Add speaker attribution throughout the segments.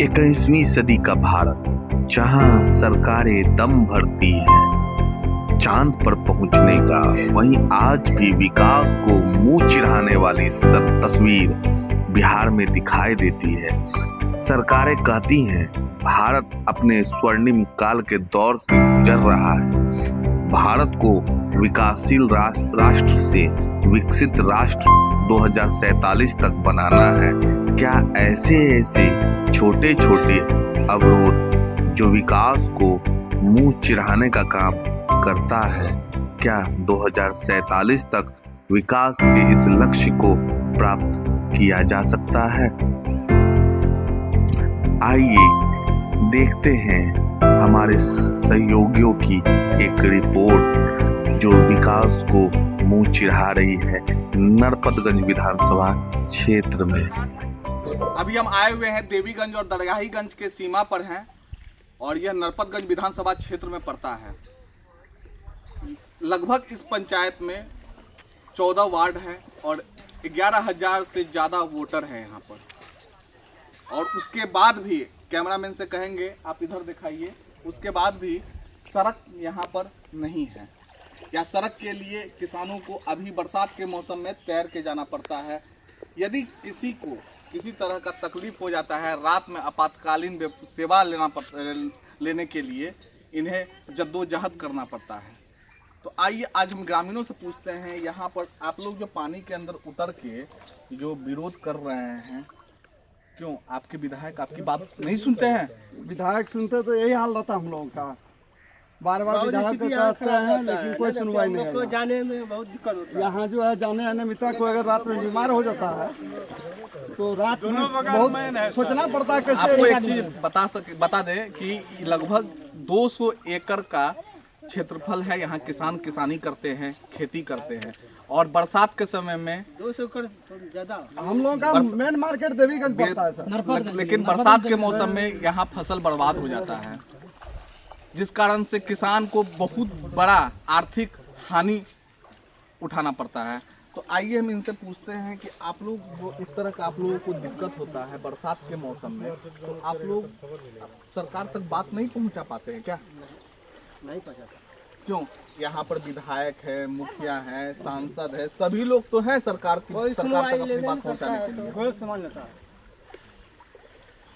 Speaker 1: 21वीं सदी का भारत, जहां सरकारें दम भरती हैं चांद पर पहुंचने का, वहीं आज भी विकास को मुंह चिढ़ाने वाली सब तस्वीर बिहार में दिखाई देती है। सरकारें कहती हैं भारत अपने स्वर्णिम काल के दौर से गुजर रहा है। भारत को विकासशील राष्ट्र से विकसित राष्ट्र 2047 तक बनाना है। क्या ऐसे छोटे छोटे अवरोध जो विकास को मुंह चिढ़ाने का काम करता है, क्या 2047 तक विकास के इस लक्ष्य को प्राप्त किया जा सकता है? आइए देखते हैं हमारे सहयोगियों की एक रिपोर्ट जो विकास को मुंह चिढ़ा रही है नरपतगंज विधानसभा क्षेत्र में।
Speaker 2: अभी हम आए हुए हैं देवीगंज और दरगाहीगंज के सीमा पर हैं और यह नरपतगंज विधानसभा क्षेत्र में पड़ता है। लगभग इस पंचायत में 14 वार्ड हैं और 11,000 से ज़्यादा वोटर हैं यहाँ पर। और उसके बाद भी कैमरामैन से कहेंगे आप इधर दिखाइए, उसके बाद भी सड़क यहाँ पर नहीं है, या सड़क के लिए किसानों को अभी बरसात के मौसम में तैर के जाना पड़ता है। यदि किसी को किसी तरह का तकलीफ हो जाता है, रात में आपातकालीन सेवा लेने के लिए इन्हें जद्दोजहद करना पड़ता है। तो आइए आज हम ग्रामीणों से पूछते हैं, यहाँ पर आप लोग जो पानी के अंदर उतर के जो विरोध कर रहे हैं, क्यों आपके विधायक आपकी बात नहीं सुनते हैं?
Speaker 3: विधायक सुनते तो यही हाल रहता हम लोगों का। बार बार विधायक को कहते हैं लेकिन कोई सुनवाई नहीं है।
Speaker 4: जाने में बहुत दिक्कत होता है।
Speaker 3: यहाँ जो है जाने आने में को अगर रात में बीमार हो जाता है तो रात में बहुत सोचना पड़ता है कैसे।
Speaker 2: आपको एक चीज बता दें कि लगभग 200 एकड़ का क्षेत्रफल है। यहाँ किसान किसानी करते हैं, खेती करते हैं और बरसात के समय में
Speaker 4: 200 एकड़ ज्यादा
Speaker 3: हम लोगों का मेन मार्केट देवीगंज पड़ता है सर।
Speaker 2: लेकिन बरसात के मौसम में यहाँ फसल बर्बाद हो जाता है, जिस कारण से किसान को बहुत बड़ा आर्थिक हानि उठाना पड़ता है। तो आइए हम इनसे पूछते हैं कि आप लोग जो इस तरह का आप लोगों को दिक्कत होता है बरसात के मौसम में, तो आप लोग सरकार तक बात नहीं पहुंचा पाते हैं क्या?
Speaker 4: नहीं पहुंचाता।
Speaker 2: क्यों? यहाँ पर विधायक है, मुखिया है, सांसद है, सभी लोग तो है सरकार तक अपनी बात पहुँचाने के लिए।
Speaker 4: कोई सामान लेता है।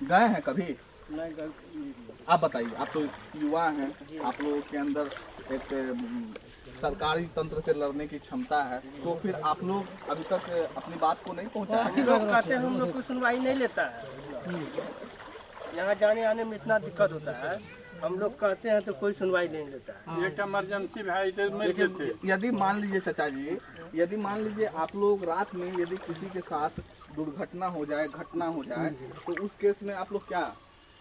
Speaker 2: गए हैं कभी?
Speaker 4: नहीं।
Speaker 2: आप बताइए, आप तो युवा हैं, आप लोगों के अंदर एक सरकारी तंत्र से लड़ने की क्षमता है, तो फिर आप लोग अभी तक अपनी बात को नहीं पहुंचा?
Speaker 4: कहते हैं हम लोग को सुनवाई नहीं लेता है। यहाँ जाने आने में इतना दिक्कत होता है, हम लोग कहते हैं तो कोई सुनवाई नहीं लेता है।
Speaker 3: एक इमरजेंसी है।
Speaker 2: यदि मान लीजिए चाचा जी, यदि मान लीजिए आप लोग रात में यदि किसी के साथ दुर्घटना हो जाए, घटना हो जाए, तो उस केस में आप लोग क्या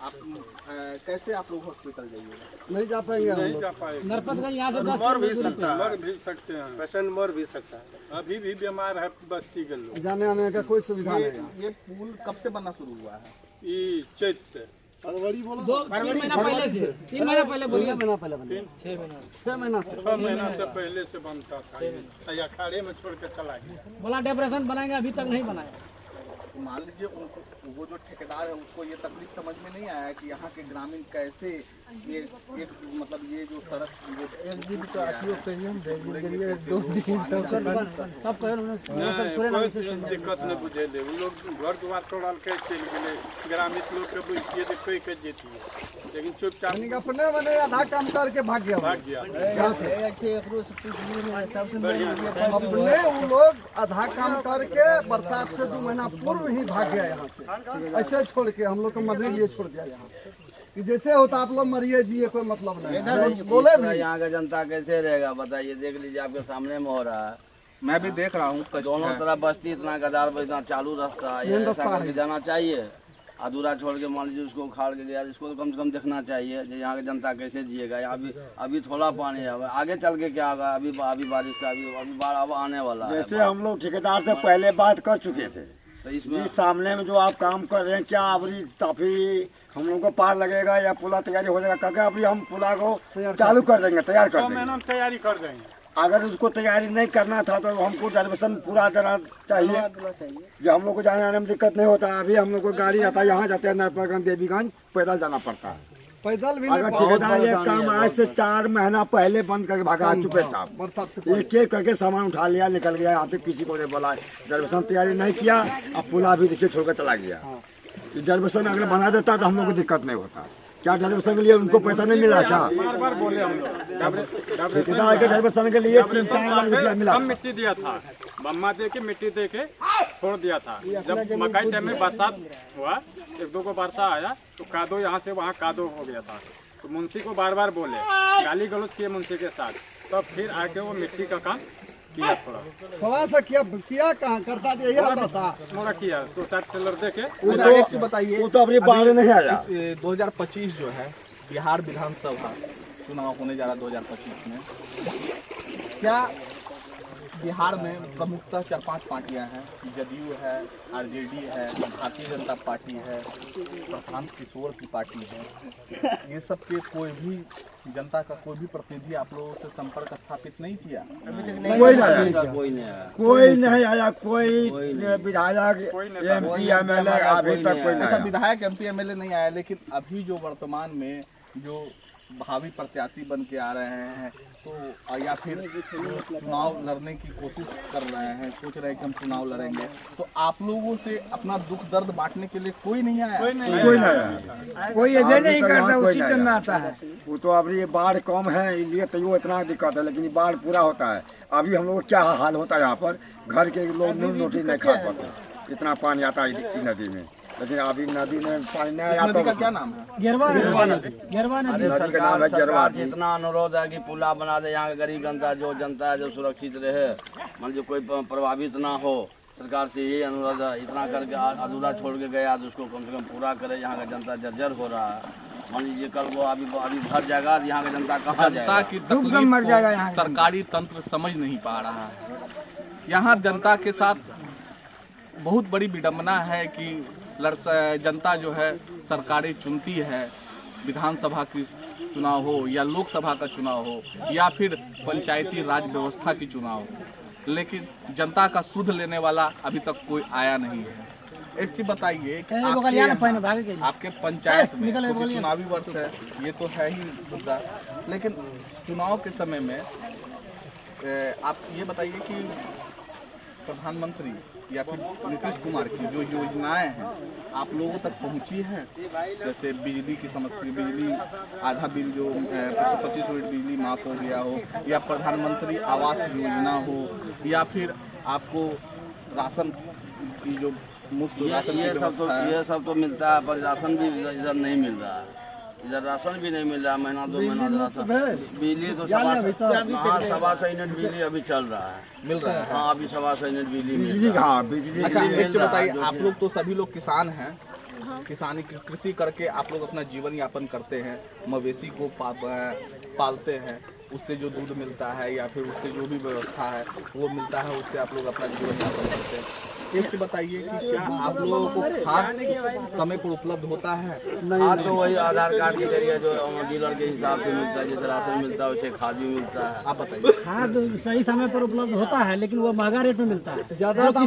Speaker 2: कैसे आप लोग हॉस्पिटल जाइएगा?
Speaker 3: नहीं जा पाएंगे,
Speaker 4: नहीं जा पाएंगे।
Speaker 5: नरपतगंज यहाँ से 10
Speaker 4: मर भी
Speaker 5: किलोमीटर
Speaker 4: सकता है, मर भी सकते हैं, पेशेंट मर भी सकता है। अभी भी बीमार है बस्ती के लोग।
Speaker 3: जाने आने का कोई सुविधा नहीं।
Speaker 2: ये पुल कब से बनना शुरू हुआ है?
Speaker 4: ये चैत से
Speaker 5: 2-3 महीना पहले से, 3 महीना पहले बोलिए।
Speaker 3: 6 महीना से
Speaker 4: 6 महीना से पहले से बनता था, या अखाड़े में छोड़ के चला गया।
Speaker 5: बोला डेप्रेशन बनाएंगे, अभी तक नहीं बनाया।
Speaker 2: तो मान लीजिए उनको, वो जो ठेकेदार है उसको ये तकलीफ समझ में नहीं आया कि यहाँ के ग्रामीण कैसे ये एक मतलब ये जो सड़क
Speaker 4: दिक्कत नहीं बुझे ले। लोग घर दुआर तोड़ल के चल गए, ग्रामीण लोग के बुझिए तो कोई के जेती है, लेकिन चुपचाप
Speaker 3: अपने मने आधा काम करके भाग गया। अपने वो लोग आधा काम करके बरसात से 2 महीना पूर्व ही भाग गया यहाँ से, ऐसे छोड़ के हम लोग को मरने लिए छोड़ दिया यहाँ कि जैसे होता आप लोग मरिए जिए, कोई मतलब नहीं। बोले भी
Speaker 6: यहाँ का जनता कैसे रहेगा बताइए, देख लीजिए आपके सामने में हो रहा है।
Speaker 2: मैं भी देख रहा हूँ
Speaker 6: दोनों तरफ बस्ती इतना गदार पर इतना चालू रास्ता है, ऐसा करके जाना चाहिए। अधूरा छोड़ के मान लीजिए उसको उखाड़ के गया, इसको तो कम से कम देखना चाहिए कि यहाँ की जनता कैसे जिएगा। अभी थोड़ा पानी है, आगे चल के क्या होगा? अभी बारिश का अभी बाढ़ अब आने वाला है।
Speaker 7: जैसे हम लोग ठेकेदार से पहले बात कर चुके थे,
Speaker 6: तो इसमें
Speaker 7: सामने में जो आप काम कर रहे हैं, क्या अभी काफी हम लोग को पार लगेगा या पुला तैयारी हो जाएगा? क्योंकि अभी हम पुला को चालू कर देंगे, तैयार कर देंगे।
Speaker 4: तैयारी कर देंगे।
Speaker 7: अगर उसको तैयारी नहीं करना था तो हमको रिजर्वेशन पूरा देना चाहिए, जो हम लोग को जाने आने में दिक्कत नहीं होता। अभी हम लोग को गाड़ी आता है, यहाँ जाते हैं नरपतगंज देवीगंज, पैदल जाना पड़ता है।
Speaker 3: पैदल भी
Speaker 7: अगर ठेकेदार ये काम आज से 4 महीना पहले बंद करके भागा चुके साहब,
Speaker 3: बरसात से
Speaker 7: एक एक करके सामान उठा लिया, निकल गया। यहाँ से किसी को नहीं बोला, रिजर्वेशन तैयारी नहीं किया, अब पुला भी देखिए छोड़कर चला गया। रिजर्वेशन अगर बना देता तो हम लोग को दिक्कत नहीं होता। क्या रिजर्वेशन के लिए उनको पैसा नहीं मिला क्या?
Speaker 8: बार बोले हम लोग
Speaker 7: ठेकेदार के रिजर्वेशन के लिए 3-4 लाख रुपया मिला।
Speaker 8: हम मिट्टी दिया था, बम्मा दे के मिट्टी दे के छोड़ दिया था। जब मकाई टाइम में बरसात हुआ, 1-2 को बरसा आया तो कादो यहाँ से वहाँ कादो हो गया था। तो मुंशी को बार बार बोले, गाली गलौज किए मुंशी के साथ, तब फिर आके वो मिट्टी का काम किया।
Speaker 3: थोड़ा सा किया कहाँ करता था, यही होता
Speaker 8: थोड़ा किया तो 4 टेलर दे के।
Speaker 2: एक चीज बताइए,
Speaker 7: वो तो अपनी बाहर नहीं आया।
Speaker 2: 2025 जो है बिहार विधानसभा चुनाव होने जा रहा है 2025 में, क्या बिहार में प्रमुखतः 4-5 पार्टियां हैं, जदयू है, आरजेडी है, भारतीय जनता पार्टी है, प्रशांत किशोर की पार्टी है। ये सब के कोई भी जनता का कोई भी प्रतिनिधि आप लोगों से संपर्क स्थापित नहीं किया?
Speaker 7: कोई नहीं आया,
Speaker 6: कोई नहीं आया,
Speaker 7: कोई नहीं आया, कोई विधायक MP MLA अभी तक कोई नहीं
Speaker 2: अच्छा,
Speaker 7: आया।
Speaker 2: विधायक MP MLA नहीं आया, लेकिन अभी जो वर्तमान में जो भावी प्रत्याशी बन के आ रहे हैं तो या फिर चुनाव लड़ने की कोशिश कर रहे हैं, सोच रहे हैं कि हम चुनाव लड़ेंगे, तो आप लोगों से अपना दुख दर्द बांटने के लिए कोई नहीं आया?
Speaker 7: कोई नहीं आया,
Speaker 5: कोई एजे नहीं करता, उसी
Speaker 7: नहीं
Speaker 5: टाइम में
Speaker 7: आया।
Speaker 5: आता है।
Speaker 7: वो तो अभी ये बाढ़ कम है इसलिए तो वो इतना दिक्कत है, लेकिन ये बाढ़ पूरा होता है। अभी हम लोग को क्या हाल होता है यहाँ पर, घर के लोग नोटिस नहीं खा पाते, इतना पानी आता है इस नदी में। लेकिन अभी नदी में पानी नहीं आया
Speaker 2: नदी का
Speaker 7: तो
Speaker 2: क्या नाम है?
Speaker 5: गेरवा नदी।
Speaker 6: अरे
Speaker 7: नदी का नाम है
Speaker 6: सरकार
Speaker 7: गेरवा
Speaker 6: से इतना अनुरोध है कि पुला बना दे, यहाँ के गरीब जनता है जो सुरक्षित रहे, मान लीजिए कोई प्रभावित ना हो। सरकार से यही अनुरोध है, इतना करके अधूरा छोड़ के गया तो उसको कम से कम पूरा करे। यहाँ का जनता जर्जर हो रहा है, मान लीजिए कल वो अभी भर जाएगा, यहाँ का जनता कहाँ
Speaker 2: जनता
Speaker 6: जाएगा?
Speaker 2: की तकलीफ
Speaker 5: मर जाएगा यहाँ।
Speaker 2: को सरकारी तंत्र समझ नहीं पा रहा है। यहाँ जनता के साथ बहुत बड़ी विडंबना है कि जनता जो है सरकारें चुनती है, विधानसभा की चुनाव हो या लोकसभा का चुनाव हो या फिर पंचायती राज व्यवस्था की चुनाव हो, लेकिन जनता का सुध लेने वाला अभी तक कोई आया नहीं है। एक चीज बताइए कि आपके पंचायत में क्योंकि चुनावी वर्ष है, ये तो है ही मुद्दा, लेकिन चुनाव के समय में आप ये बताइए कि प्रधानमंत्री या फिर नीतीश कुमार की जो योजनाएं हैं आप लोगों तक पहुंची है? जैसे बिजली की समस्या, बिजली आधा बिल जो 25 यूनिट बिजली माफ हो गया हो, या प्रधानमंत्री आवास योजना हो, या फिर आपको राशन की जो मुफ्त राशन
Speaker 6: ये सब तो मिलता है, पर राशन भी इधर नहीं मिल रहा है। इधर राशन भी नहीं मिल रहा, महीना 2 महीना राशन। बिजली तो 7.25 यूनिट बिजली अभी चल रहा है,
Speaker 2: मिल रहा है।
Speaker 6: हाँ, अभी 7.25 यूनिट बिजली मिल
Speaker 7: बिजली
Speaker 6: रहा है।
Speaker 7: हाँ बिजली
Speaker 2: अच्छा,
Speaker 6: मिल
Speaker 2: एक चीज
Speaker 6: रहा है,
Speaker 2: बताइए,
Speaker 6: जो
Speaker 2: आप
Speaker 6: कि-
Speaker 2: लोग तो सभी लोग किसान हैं, किसानी कृषि करके आप लोग अपना जीवन यापन करते हैं, मवेशी को पालते हैं, उससे जो दूध मिलता है या फिर उससे जो भी व्यवस्था है वो मिलता है, उससे आप लोग अपना जीवन यापन करते हैं। एक चीज बताइए कि क्या आप लोगों को खाद समय पर उपलब्ध होता है?
Speaker 6: खाद तो वही आधार कार्ड के जरिए जो डीलर के हिसाब से मिलता है, जैसे राशन मिलता है वैसे खाद भी मिलता है।
Speaker 2: आप बताइए।
Speaker 5: खाद सही समय पर उपलब्ध होता है, लेकिन वो महंगा रेट में मिलता है।
Speaker 3: ज्यादा दाम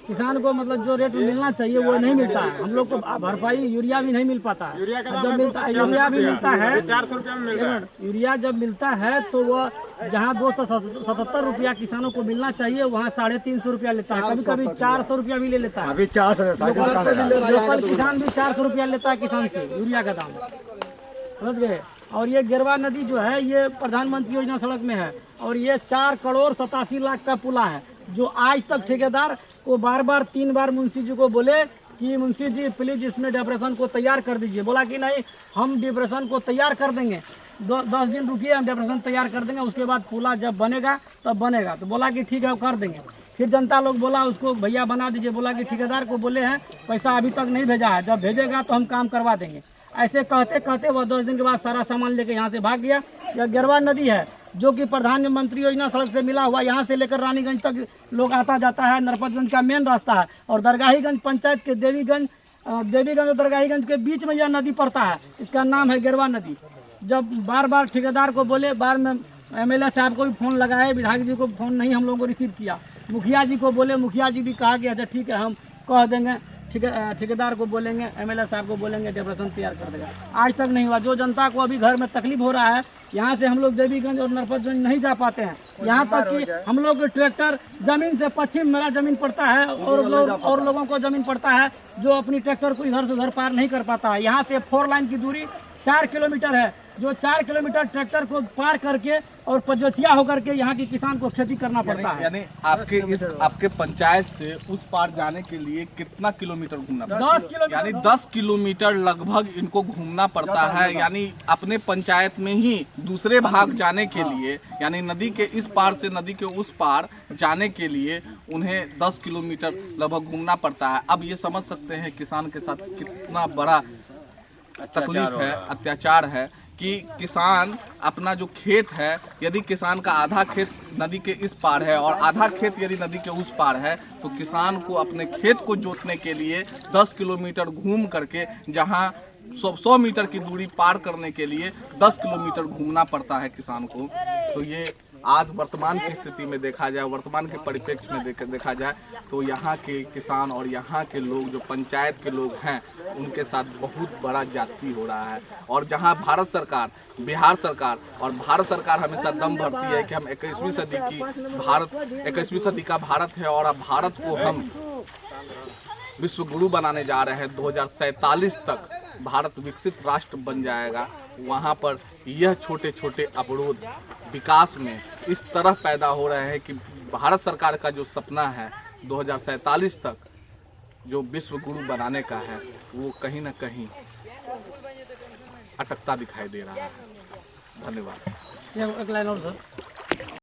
Speaker 5: किसान को मतलब जो रेट मिलना चाहिए वो नहीं मिलता है। हम लोग को भरपाई यूरिया भी नहीं मिल पाता है। जब मिलता है यूरिया भी मिलता है,
Speaker 8: 400 रुपये में मिल रहा है।
Speaker 5: यूरिया जब मिलता है तो वो जहाँ 277 रुपया किसानों को मिलना चाहिए वहाँ 350 रुपया लेता है, कभी कभी 400 रुपया भी ले लेता है।
Speaker 7: अभी 400
Speaker 5: लोकल किसान भी 400 रुपया लेता है किसान से यूरिया का दाम, समझ गए। और ये गेरवा नदी जो है ये प्रधानमंत्री योजना सड़क में है, और ये 4 करोड़ 87 लाख का पुला है, जो आज तक ठेकेदार को बार 3 बार मुंशी जी को बोले कि मुंशी जी प्लीज इसमें डेप्रेशन को तैयार कर दीजिए। बोला कि नहीं, हम डेप्रेशन को तैयार कर देंगे, 10 दिन रुकिए, हम डेप्रेशन तैयार कर देंगे, उसके बाद पुला जब बनेगा तब बनेगा। तो बोला कि ठीक है कर देंगे। फिर जनता लोग बोला उसको भैया बना दीजिए, बोला कि ठेकेदार को बोले हैं पैसा अभी तक नहीं भेजा है, जब भेजेगा तो हम काम करवा देंगे। ऐसे कहते कहते वह 10 दिन के बाद सारा सामान लेके यहाँ से भाग गया। यह गेरवा नदी है जो कि प्रधानमंत्री योजना सड़क से मिला हुआ, यहाँ से लेकर रानीगंज तक लोग आता जाता है, नरपतगंज का मेन रास्ता है। और दरगाहीगंज पंचायत के देवीगंज और दरगाहीगंज के बीच में यह नदी पड़ता है, इसका नाम है गेरवा नदी। जब बार ठेकेदार को बोले, बार में MLA साहब को भी फ़ोन लगाए, विधायक जी को फ़ोन नहीं हम लोगों को रिसीव किया। मुखिया जी को बोले, मुखिया जी भी कहा कि अच्छा ठीक है हम कह देंगे, ठेकेदार को बोलेंगे, MLA साहब को बोलेंगे, डेवलपमेंट तैयार कर देगा। आज तक नहीं हुआ। जो जनता को अभी घर में तकलीफ हो रहा है, यहाँ से हम लोग देवीगंज और नरपतगंज नहीं जा पाते हैं। यहाँ तक कि हम लोग ट्रैक्टर जमीन से पश्चिम मेरा जमीन पड़ता है और लोगों को जमीन पड़ता है जो अपनी ट्रैक्टर को इधर से उधर पार नहीं कर पाता है। यहाँ से 4 लाइन की दूरी 4 किलोमीटर है, जो 4 किलोमीटर ट्रैक्टर को पार करके और पजचिया होकर के यहाँ के किसान को खेती करना पड़ता है।
Speaker 2: यानी आपके पंचायत से उस पार जाने के लिए कितना किलोमीटर घूमना पड़ता है?
Speaker 5: 10 किलोमीटर।
Speaker 2: यानी 10 किलोमीटर लगभग इनको घूमना पड़ता है। यानी अपने पंचायत में ही दूसरे भाग जाने के लिए, यानी नदी के इस पार से नदी के उस पार जाने के लिए उन्हें 10 किलोमीटर लगभग घूमना पड़ता है। अब ये समझ सकते हैं किसान के साथ कितना बड़ा तकलीफ है, अत्याचार है कि किसान अपना जो खेत है, यदि किसान का आधा खेत नदी के इस पार है और आधा खेत यदि नदी के उस पार है, तो किसान को अपने खेत को जोतने के लिए 10 किलोमीटर घूम करके, जहां 100 मीटर की दूरी पार करने के लिए 10 किलोमीटर घूमना पड़ता है किसान को। तो ये आज वर्तमान की स्थिति में देखा जाए, वर्तमान के परिप्रेक्ष्य में देखा जाए तो यहाँ के किसान और यहाँ के लोग जो पंचायत के लोग हैं, उनके साथ बहुत बड़ा जाति हो रहा है। और जहाँ भारत सरकार, बिहार सरकार और भारत सरकार हमेशा दम भरती है कि हम 21वीं सदी का भारत है और अब भारत को हम विश्व गुरु बनाने जा रहे हैं, 2047 तक भारत विकसित राष्ट्र बन जाएगा। वहाँ पर यह छोटे छोटे अवरोध विकास में इस तरह पैदा हो रहे हैं कि भारत सरकार का जो सपना है 2047 तक जो विश्व गुरु बनाने का है, वो कहीं ना कहीं अटकता दिखाई दे रहा है। धन्यवाद।
Speaker 5: एक लाइन और सर।